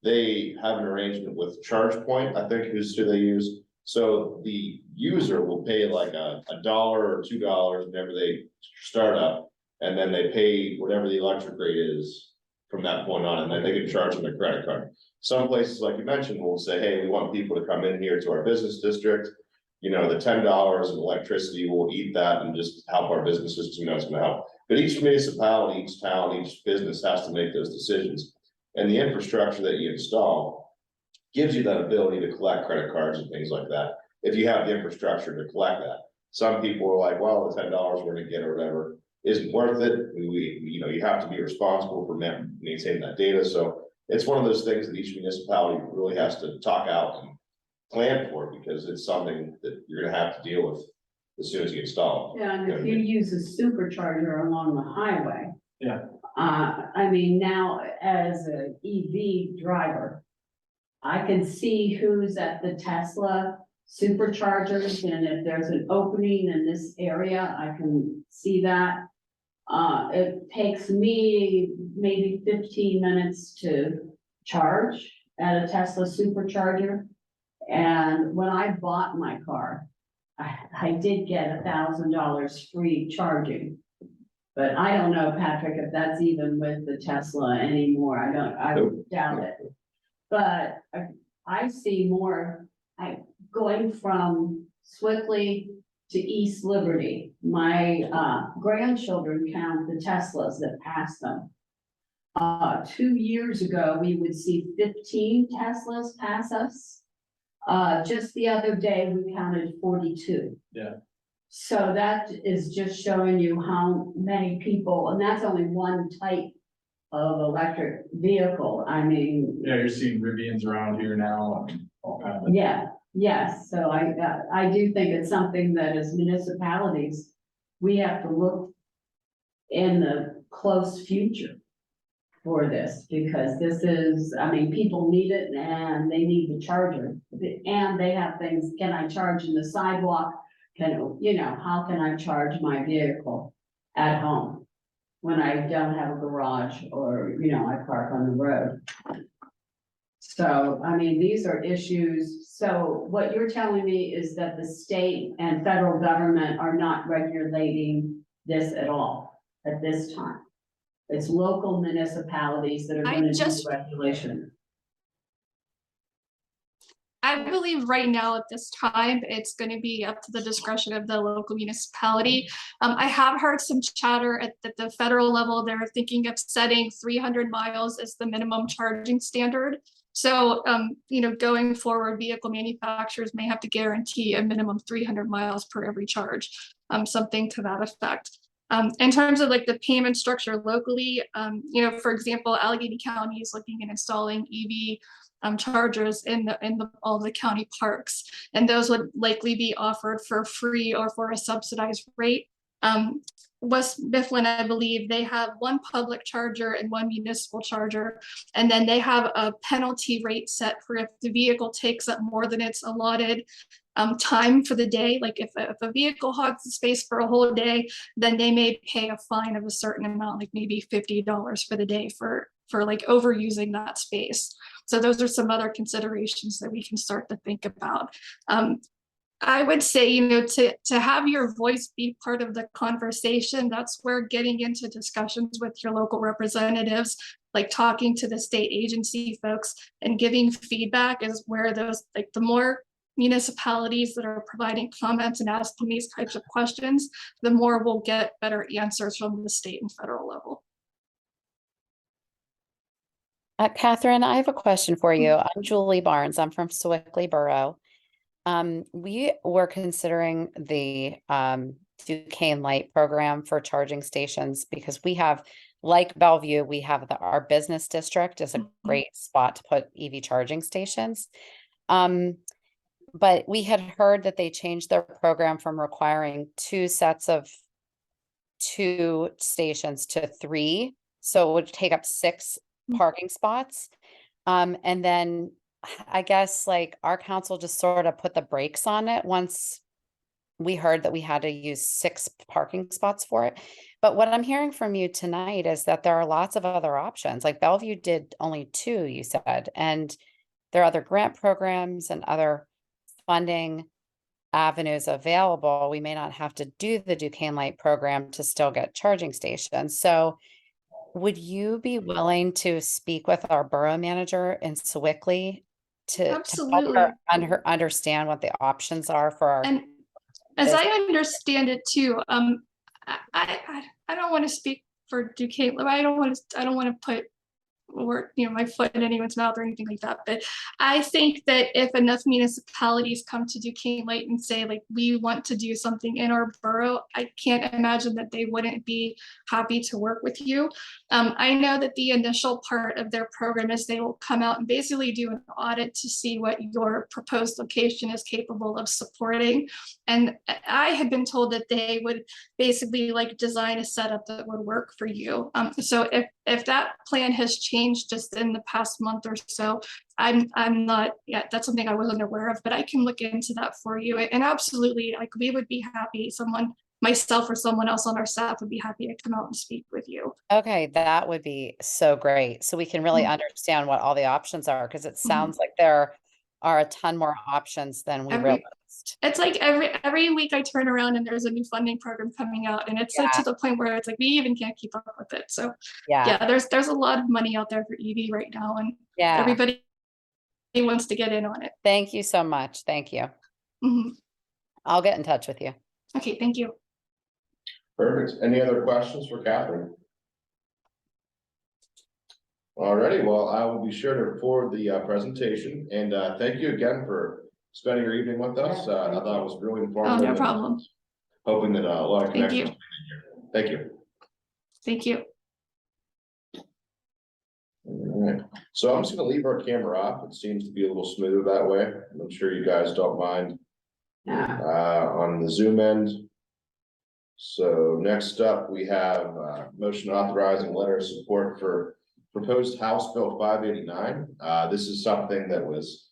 they have an arrangement with ChargePoint, I think is who they use. So the user will pay like $1 or $2 whenever they start up, and then they pay whatever the electric rate is from that point on, and then they can charge them a credit card. Some places, like you mentioned, will say, hey, we want people to come in here to our business district. The $10 of electricity will eat that and just help our businesses, it's gonna help. But each municipality, each town, each business has to make those decisions. And the infrastructure that you install gives you that ability to collect credit cards and things like that. If you have the infrastructure to collect that. Some people are like, well, the $10 we're gonna get or whatever isn't worth it. You have to be responsible for maintaining that data. So it's one of those things that each municipality really has to talk out and plan for, because it's something that you're gonna have to deal with as soon as you install. Yeah, and if you use a supercharger along the highway. Yeah. I mean, now as an EV driver, I can see who's at the Tesla superchargers, and if there's an opening in this area, I can see that. It takes me maybe 15 minutes to charge at a Tesla supercharger. And when I bought my car, I did get $1,000 free charging. But I don't know, Patrick, if that's even with the Tesla anymore. I Nope. doubt it. But I see more, going from Swiftly to East Liberty. My grandchildren count the Teslas that pass them. 2 years ago, we would see 15 Teslas pass us. Just the other day, we counted 42. Yeah. So that is just showing you how many people, and that's only one type of electric vehicle. I mean, Yeah, you're seeing Rivians around here now and all kinds of. yeah, yes, so I do think it's something that as municipalities, we have to look in the close future for this, because this is, I mean, people need it and they need the charger. And they have things, can I charge in the sidewalk? How can I charge my vehicle at home when I don't have a garage or, I park on the road? So, I mean, these are issues. So what you're telling me is that the state and federal government are not regulating this at all at this time. It's local municipalities that are I going to do just- regulation. I believe right now at this time, it's going to be up to the discretion of the local municipality. I have heard some chatter at the federal level. They're thinking of setting 300 miles as the minimum charging standard. So, going forward, vehicle manufacturers may have to guarantee a minimum 300 miles per every charge, something to that effect. In terms of like the payment structure locally, for example, Allegheny County is looking at installing EV chargers in all the county parks, and those would likely be offered for free or for a subsidized rate. West Mifflin, I believe, they have one public charger and one municipal charger, and then they have a penalty rate set for if the vehicle takes up more than its allotted time for the day. Like if a vehicle hogs the space for a whole day, then they may pay a fine of a certain amount, like maybe $50 for the day for like overusing that space. So those are some other considerations that we can start to think about. I would say, to have your voice be part of the conversation, that's where getting into discussions with your local representatives, like talking to the state agency folks and giving feedback is where those, like the more municipalities that are providing comments and asking these types of questions, the more we'll get better answers from the state and federal level. Catherine, I have a question for you. I'm Julie Barnes. I'm from Sewickley Borough. We were considering the Duquesne Light program for charging stations, because we have, like Bellevue, we have our business district is a great spot to put EV charging stations. But we had heard that they changed their program from requiring 2 sets of 2 stations to 3. So it would take up 6 parking spots. And then I guess like our council just sort of put the brakes on it once we heard that we had to use 6 parking spots for it. But what I'm hearing from you tonight is that there are lots of other options. Like Bellevue did only 2, you said, and there are other grant programs and other funding avenues available. We may not have to do the Duquesne Light program to still get charging stations. So would you be willing to speak with our borough manager in Sewickley to help Absolutely. her understand what the options are for our And as I understand it too, I don't want to speak for Duquesne. I don't want to put my foot in anyone's mouth or anything like that. But I think that if enough municipalities come to Duquesne Light and say, like, we want to do something in our borough, I can't imagine that they wouldn't be happy to work with you. I know that the initial part of their program is they will come out and basically do an audit to see what your proposed location is capable of supporting. And I had been told that they would basically like design a setup that would work for you. So if that plan has changed just in the past month or so, I'm not yet, that's something I wasn't aware of, but I can look into that for you. And absolutely, like, we would be happy, myself or someone else on our staff would be happy to come out and speak with you. Okay, that would be so great. So we can really understand what all the options are, because it sounds like there are a ton more options than we realized. It's like every week I turn around and there's a new funding program coming out, and it's like to the point where it's like we even can't keep up with it. So yeah, there's a lot of money out there for EV right now, and everybody wants to get in on it. Thank you so much. Thank you. I'll get in touch with you. Okay, thank you. Perfect. Any other questions for Catherine? Alrighty, well, I will be sure to forward the presentation, and thank you again for spending your evening with us. I thought it was really informative. Oh, no problem. Hoping that a lot of connections. Thank you. Thank you. Thank you. All right, so I'm just gonna leave our camera off. It seems to be a little smoother that way. I'm sure you guys don't mind. On the Zoom end. So next up, we have motion authorizing letter of support for proposed House Bill 589. This is something that was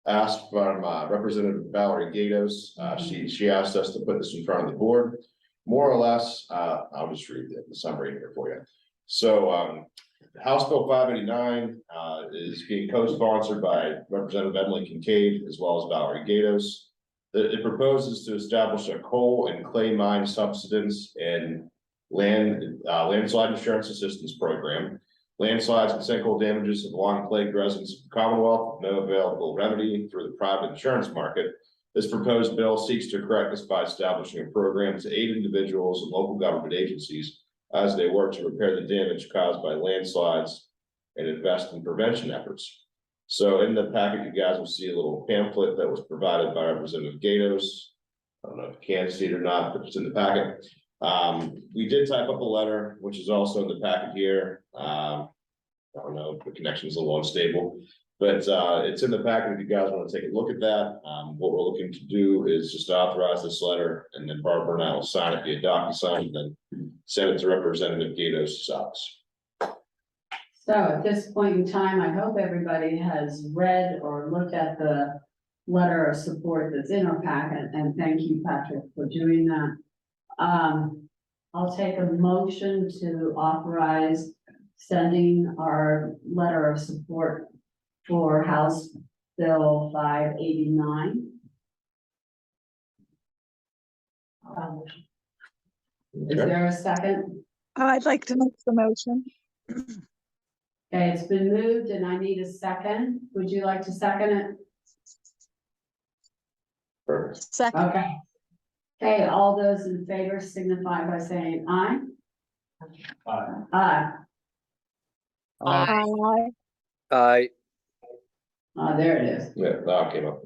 asked from Representative Valerie Gatos. She asked us to put this in front of the board. More or less, I'll just read the summary here for you. So House Bill 589 is being co-sponsored by Representative Emily Kincaid as well as Valerie Gatos. It proposes to establish a coal and clay mine subsidence and landslide insurance assistance program. Landslides and sinkhole damages have long plagued residents of the Commonwealth with no available remedy through the private insurance market. This proposed bill seeks to correct this by establishing a program to aid individuals and local government agencies as they work to repair the damage caused by landslides and invest in prevention efforts. So in the packet, you guys will see a little pamphlet that was provided by Representative Gatos. I don't know if you can see it or not, but it's in the packet. We did type up a letter, which is also in the packet here. I don't know, the connection is a little unstable, but it's in the packet if you guys want to take a look at that. What we're looking to do is just authorize this letter, and then Barbara and I will sign it via DocuSign, and then send it to Representative Gatos' office. So at this point in time, I hope everybody has read or looked at the letter of support that's in our packet, and thank you, Patrick, for doing that. I'll take a motion to authorize sending our letter of support for House Bill 589. Is there a second? I'd like to make the motion. Okay, it's been moved and I need a second. Would you like to second it? Perfect. Second. Okay. Okay, all those in favor signify by saying aye. Aye. Aye. Aye. There it is. Yeah, that came up.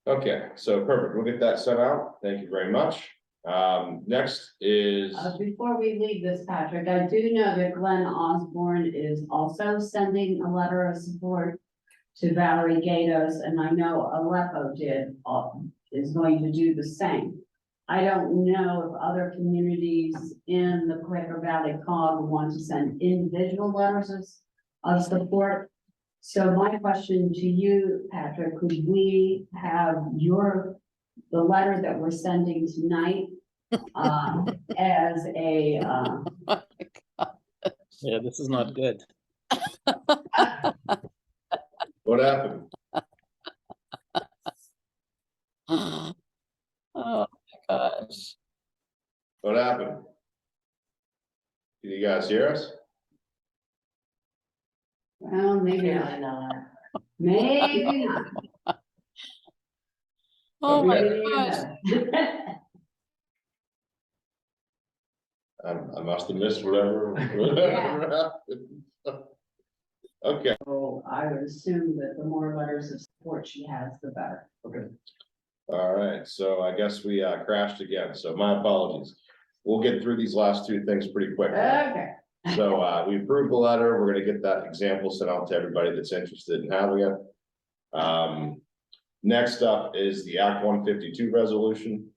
Okay, so perfect. We'll get that sent out. Thank you very much. Next is, Before we leave this, Patrick, I do know that Glenn Osborne is also sending a letter of support to Valerie Gatos, and I know Aleppo is going to do the same. I don't know if other communities in the Quaker Valley COG want to send individual letters of support. So my question to you, Patrick, could we have the letter that we're sending tonight as a, Yeah, this is not good. what happened? Oh my gosh. What happened? Can you guys hear us? well, maybe not. Maybe not. Oh my Maybe gosh. not. I must have missed whatever happened. Okay, So I would assume that the more letters of support she has, the better. all right, so I guess we crashed again, so my apologies. We'll get through these last two things pretty quick. Okay. So we approved the letter, we're gonna get that example sent out to everybody that's interested in having it. Next up is the Act 152 resolution.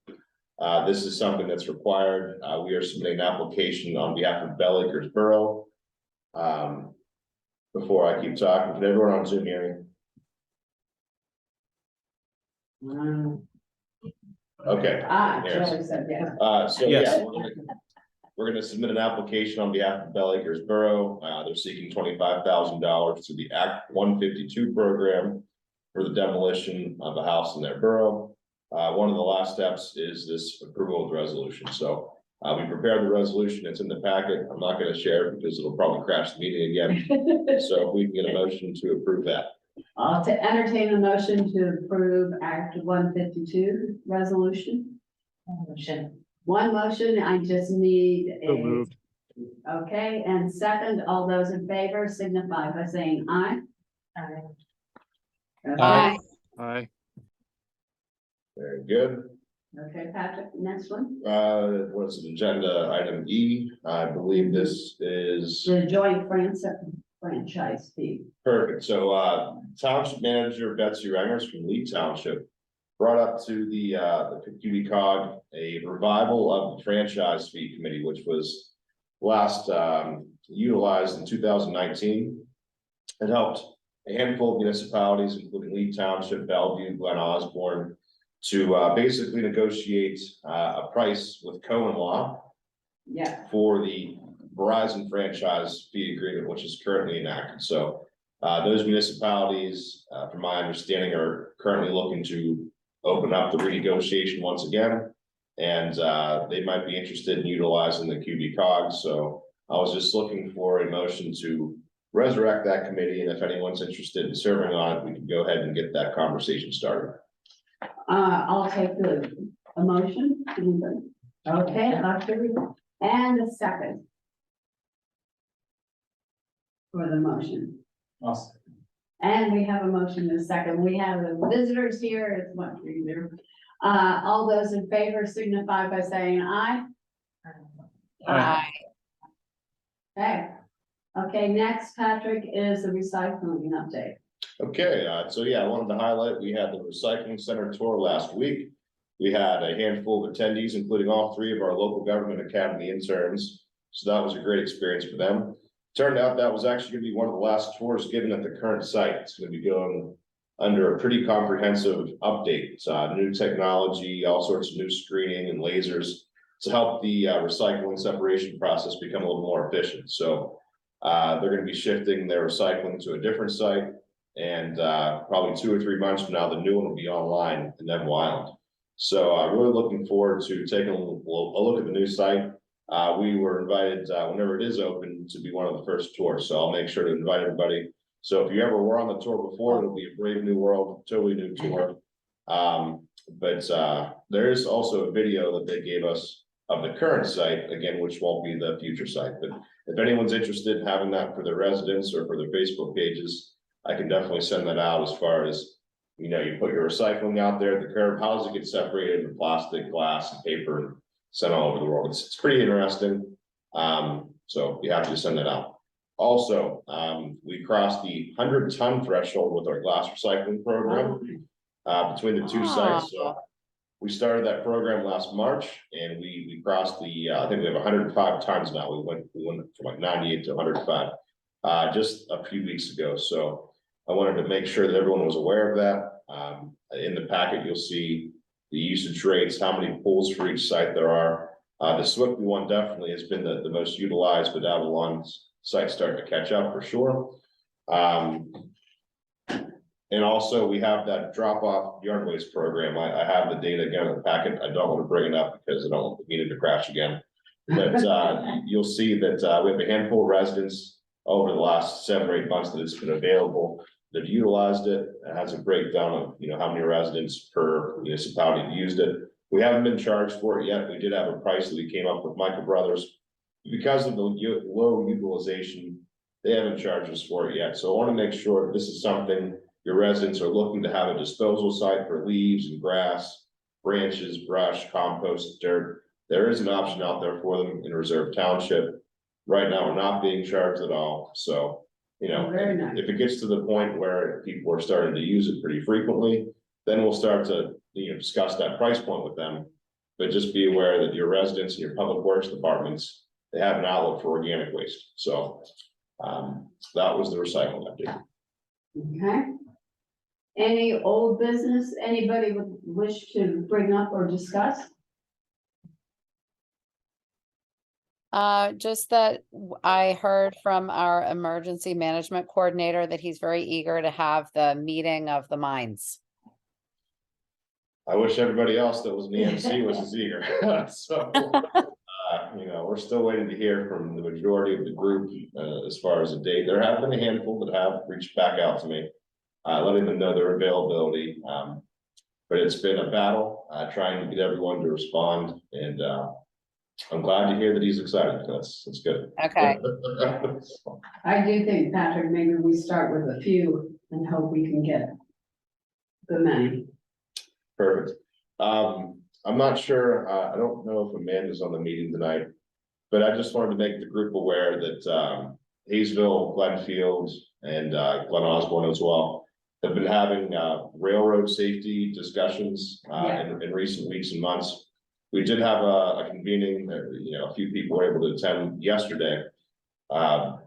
This is something that's required. We are submitting an application on behalf of Bell Acres Borough. Before I keep talking, can everyone on Zoom hear me? Okay. Yes. Shelley said yes. So Yes. yeah, we're gonna submit an application on behalf of Bell Acres Borough. They're seeking $25,000 through the Act 152 program for the demolition of a house in their borough. One of the last steps is this approval of the resolution. So we prepared the resolution. It's in the packet. I'm not gonna share it because it'll probably crash the meeting again. So if we can get a motion to approve that. I'll entertain a motion to approve Act 152 resolution. One motion, I just need So a, moved. okay, and second, all those in favor signify by saying aye. Aye. Aye. Very good. Okay, Patrick, next one, What's it, agenda item E? I believe this is the joint franchise fee. perfect. So, Township Manager Betsy Rengers from Lee Township brought up to the QVCOG a revival of the franchise fee committee, which was last, utilized in 2019. It helped a handful of municipalities, including Lee Township, Bellevue, Glen Osborne, to basically negotiate a price with Cohen Law Yeah, for the Verizon franchise fee agreement, which is currently enacted. So those municipalities, from my understanding, are currently looking to open up the renegotiation once again. And they might be interested in utilizing the QVCOG. So I was just looking for a motion to resurrect that committee. And if anyone's interested in serving on it, we can go ahead and get that conversation started. I'll take a motion. Anybody? Okay, and a second. For the motion. Awesome. And we have a motion in a second. We have the visitors here. It's much easier. All those in favor signify by saying aye. Aye. Okay. Okay, next, Patrick, is the recycling update. Okay, so yeah, I wanted to highlight, we had the recycling center tour last week. We had a handful of attendees, including all three of our local government academy interns. So that was a great experience for them. Turned out that was actually gonna be one of the last tours given at the current site. It's gonna be going under a pretty comprehensive update. New technology, all sorts of new screening and lasers to help the recycling separation process become a little more efficient. So they're gonna be shifting their recycling to a different site. And probably 2 or 3 months from now, the new one will be online in Neville Island. So I'm really looking forward to taking a look at the new site. We were invited, whenever it is open, to be one of the first tours. So I'll make sure to invite everybody. So if you ever were on the tour before, it'll be a brave new world, totally new tour. But there is also a video that they gave us of the current site, again, which won't be the future site. But if anyone's interested in having that for their residents or for their Facebook pages, I can definitely send that out. As far as, you know, you put your recycling out there at the curb, how does it get separated into plastic, glass, and paper? sent all over the world. It's pretty interesting. So be happy to send that out. Also, we crossed the 100-ton threshold with our glass recycling program between the two sites. So we started that program last March, and we crossed the I think we have 105 tons now. We went from like 98 to 105 just a few weeks ago. So I wanted to make sure that everyone was aware of that. In the packet, you'll see the usage rates, how many pulls for each site there are. The Swiftly one definitely has been the most utilized, but Avalon's site's starting to catch up for sure. And also we have that drop-off yard waste program. I have the data again in the packet. I don't want to bring it up because I don't want the meter to crash again. But you'll see that we have a handful of residents over the last 7 or 8 months that it's been available. They've utilized it. It has a breakdown of how many residents per municipality have used it. We haven't been charged for it yet. We did have a price that we came up with Michael Brothers. Because of the low utilization, they haven't charged us for it yet. So I want to make sure that this is something your residents are looking to have a disposal site for leaves and grass, branches, brush, compost, dirt. There is an option out there for them in Reserve Township. Right now, we're not being charged at all. So, Very nice. if it gets to the point where people are starting to use it pretty frequently, then we'll start to discuss that price point with them. But just be aware that your residents and your public works departments, they have an outlet for organic waste. So that was the recycling update. Okay. Any old business anybody would wish to bring up or discuss? Just that I heard from our emergency management coordinator that he's very eager to have the meeting of the minds. I wish everybody else that was in the MC was as eager. So, we're still waiting to hear from the majority of the group as far as a date. There have been a handful that have reached back out to me, letting them know their availability. But it's been a battle trying to get everyone to respond, and I'm glad to hear that he's excited. That's good. Okay. I do think, Patrick, maybe we start with a few and hope we can get the many. Perfect. I'm not sure, I don't know if Amanda's on the meeting tonight, but I just wanted to make the group aware that Hayesville, Glenfield, and Glen Osborne as well have been having railroad safety discussions in recent weeks and months. We did have a convening that a few people were able to attend yesterday. A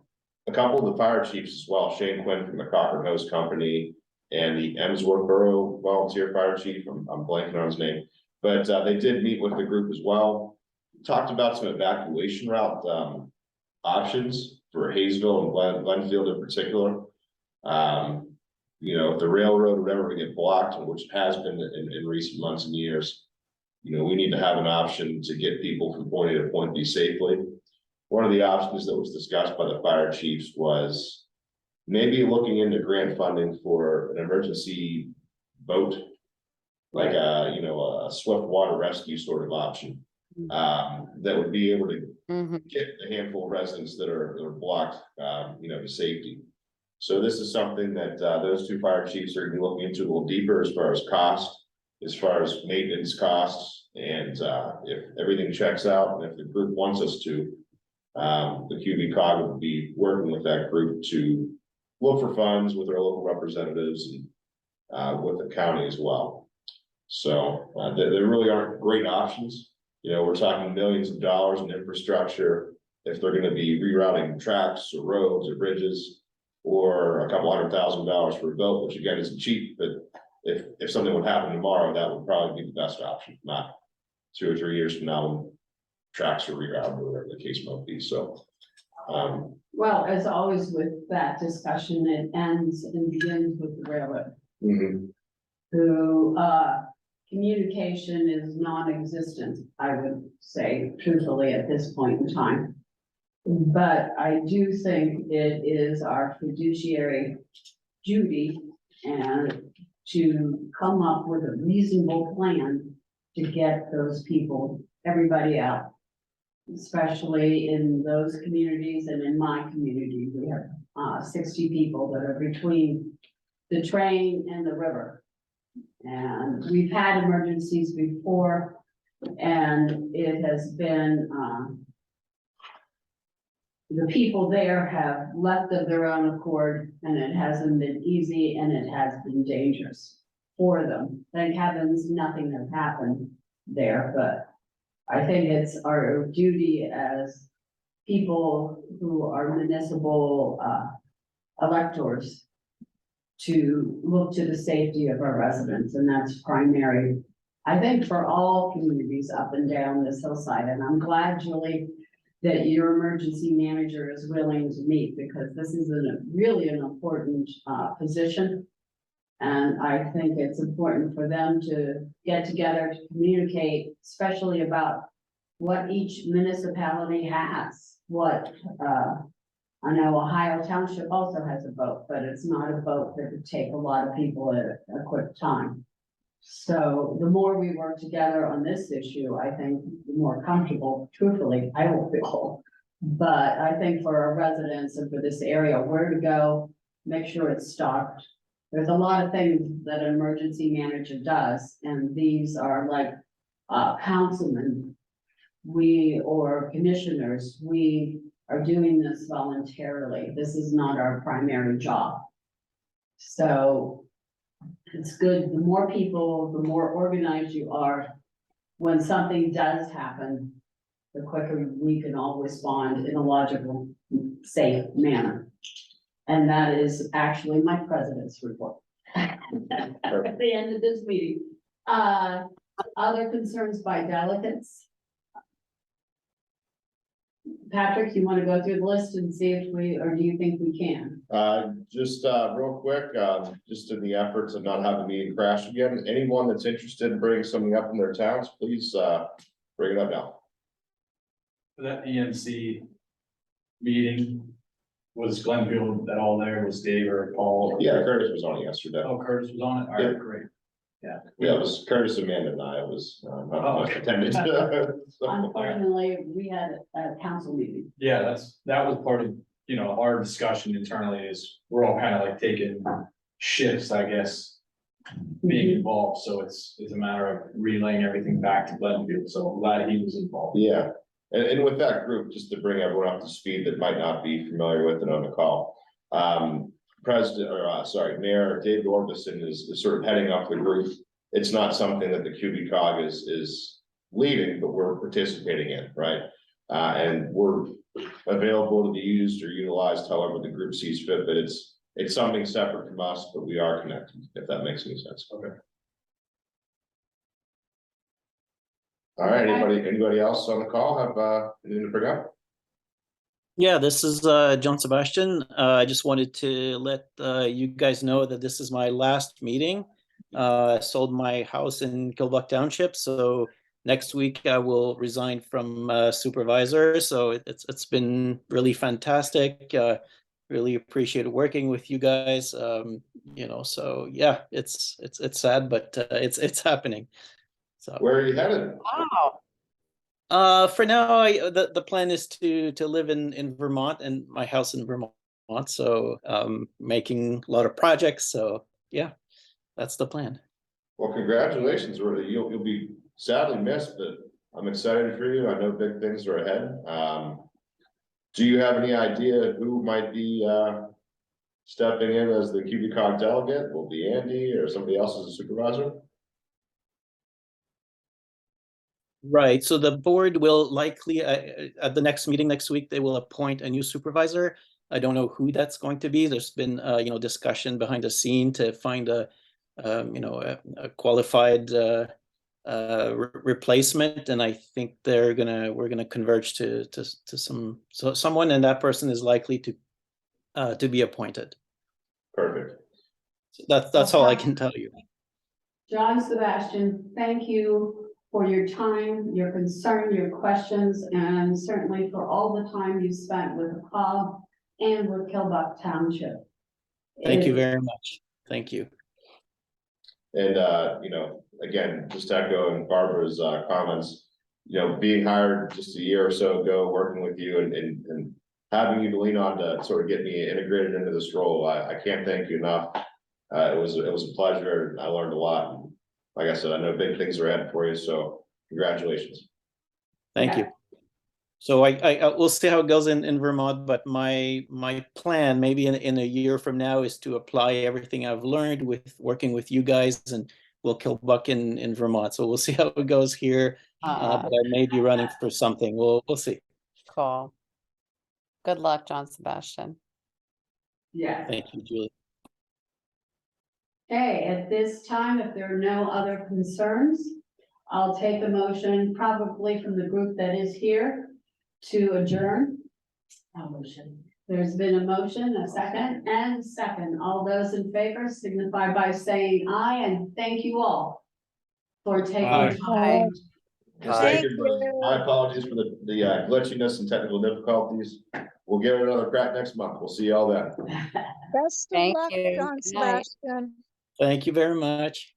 couple of the fire chiefs as well, Shane Quinn from the Cochran Hose Company and the Emsworth Borough Volunteer Fire Chief, I'm blanking on his name, but they did meet with the group as well. Talked about some evacuation route options for Hayesville and Glenfield in particular. If the railroad would ever get blocked, which has been in recent months and years, we need to have an option to get people from point A to point B safely. One of the options that was discussed by the fire chiefs was maybe looking into grant funding for an emergency boat, like a swift water rescue sort of option, that would be able to get a handful of residents that are blocked, to safety. So this is something that those two fire chiefs are going to be looking into a little deeper as far as cost, as far as maintenance costs, and if everything checks out, and if the group wants us to, the QVCOG would be working with that group to look for funds with our local representatives and with the county as well. So there really aren't great options. We're talking millions of dollars in infrastructure if they're going to be rerouting tracks or roads or bridges, or a couple $100,000 for a boat, which again isn't cheap, but if something would happen tomorrow, that would probably be the best option, not 2 or 3 years from now when tracks are rerouted or whatever the case might be. So well, as always with that discussion, it ends and begins with the railroad. Who communication is non-existent, I would say truthfully at this point in time. But I do think it is our fiduciary duty and to come up with a reasonable plan to get those people, everybody out. Especially in those communities and in my community, we have 60 people that are between the train and the river. And we've had emergencies before. And it has been, the people there have left of their own accord, and it hasn't been easy, and it has been dangerous for them. Thank heavens, nothing has happened there, but I think it's our duty as people who are municipal, electors to look to the safety of our residents, and that's primary, I think, for all communities up and down this hillside. And I'm glad, Julie, that your emergency manager is willing to meet, because this is really an important position. And I think it's important for them to get together to communicate, especially about what each municipality has. What, I know Ohio Township also has a boat, but it's not a boat that would take a lot of people at a quick time. So the more we work together on this issue, I think the more comfortable, truthfully, I will feel. But I think for our residents and for this area, where to go, make sure it's stocked. There's a lot of things that an emergency manager does, and these are like, councilmen, or commissioners, we are doing this voluntarily. This is not our primary job. So it's good, the more people, the more organized you are, when something does happen, the quicker we can all respond in a logical, safe manner. And that is actually my president's report. At the end of this meeting. Other concerns by delegates? Patrick, you want to go through the list and see if or do you think we can? Just real quick, just in the efforts of not having the meeting crash again, anyone that's interested in bringing something up in their towns, please bring it up now. That EMC meeting, was Glenfield at all there? Was Dave or Paul? Yeah, Curtis was on it yesterday. Oh, Curtis was on it? All Yeah. right, great. Yeah. Yeah, it was Curtis, Amanda, and I was not okay. attended. So, Unfortunately, we had a council meeting. Yeah, that was part of, our discussion internally is we're all kind of like taking shifts, I guess, being involved. So it's a matter of relaying everything back to Glenfield. So I'm glad he was involved. Yeah, and with that group, just to bring everyone up to speed that might not be familiar with it on the call. Mayor David Orbison is sort of heading up the group. It's not something that the QVCOG is leading, but we're participating in, right? And we're available to be used or utilized however the group sees fit, but it's something separate from us, but we are connected, if that makes any sense. Okay. All right, anybody else on the call have anything to bring up? Yeah, this is John Sebastian. I just wanted to let you guys know that this is my last meeting. I sold my house in Kilbuck Township, so next week I will resign from supervisor. So it's been really fantastic. Really appreciate working with you guys. So yeah, it's sad, but it's happening. So Where are you headed? for now, the plan is to live in Vermont and my house in Vermont. So making a lot of projects. So yeah, that's the plan. Well, congratulations, really. You'll be sadly missed, but I'm excited for you. I know big things are ahead. Do you have any idea who might be stepping in as the QVCOG delegate? Will it be Andy or somebody else as a supervisor? Right. So the board will likely, at the next meeting next week, they will appoint a new supervisor. I don't know who that's going to be. There's been, discussion behind the scene to find a qualified replacement, and I think we're gonna converge to someone, and that person is likely to be appointed. Perfect. So that's all I can tell you. John Sebastian, thank you for your time, your concern, your questions, and certainly for all the time you spent with the COG and with Kilbuck Township. Thank you very much. Thank you. And again, just echoing Barbara's comments, being hired just a year or so ago, working with you and having you to lean on to sort of get me integrated into this role, I can't thank you enough. It was a pleasure. I learned a lot. And like I said, I know big things are ahead for you. So Congratulations. Thank you. So we'll see how it goes in Vermont, but my plan maybe in a year from now is to apply everything I've learned with working with you guys and Will Kilbuck in Vermont. So we'll see how it goes here. But I may be running for something. We'll see. Cool. Good luck, John Sebastian. Yeah. Thank you, Julie. Okay, at this time, if there are no other concerns, I'll take a motion probably from the group that is here to adjourn. A motion. There's been a motion, a second, and second. All those in favor signify by saying aye, and thank you all for taking Aye. time. Thank you. My apologies for the glitchiness and technical difficulties. We'll give it another crack next month. We'll see you all then. Best of Thank luck, you. John Good night. Sebastian. Thank you very much.